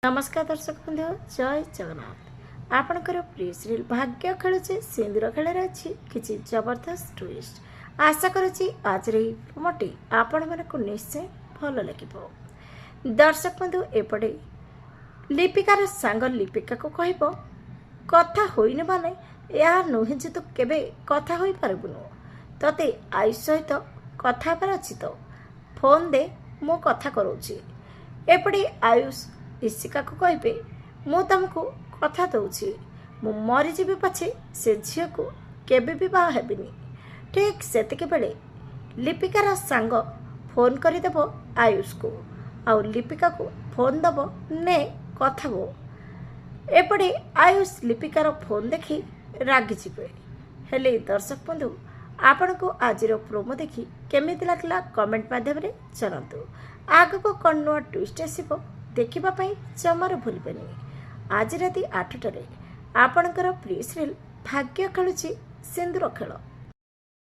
नमस्कार दर्शक बंधु जय जगन्नाथ आपणकर प्रिय सीरियल भाग्य खेलुचे सिंदूर खेल अच्छी किसी जबरदस्त ट्विस्ट आशा करुच्ची आज प्रोमोटी आपण मानक निश्चय भल लगे। दर्शक बंधु एपटे लिपिकार सांग लिपिका को कहब कथा होइने माने या नुहे जे तू केबे कथा होई पारबुनु तते आई सहित कथा पर अछि तो फोन दे मो कथा करूची। एपटे आयुष ईशिका को कहबे मु तुमको कथा दउछि मु मरीजी पछे से झील को केबे भी बाहा हेबिनी। ठीक सेतिके बेले लिपिकार सांग फोन करदेव आयुष को आउ लिपिका को फोन दब ने कथा हो। एपटे आयुष लिपिकार फोन देखी रागी जिबे हेले दर्शक बंधु आपण को आज प्रोमो देखी केमिति लागला कमेंट माध्यम रे जनातु। आग को कौन नुआ ट्विस्ट आसीबो देखिबा पई जमार भूलबेनी। आज राति 8 टारे आपणकर प्रिय सीरियल भाग्य खेलुची सिंदूर खेल।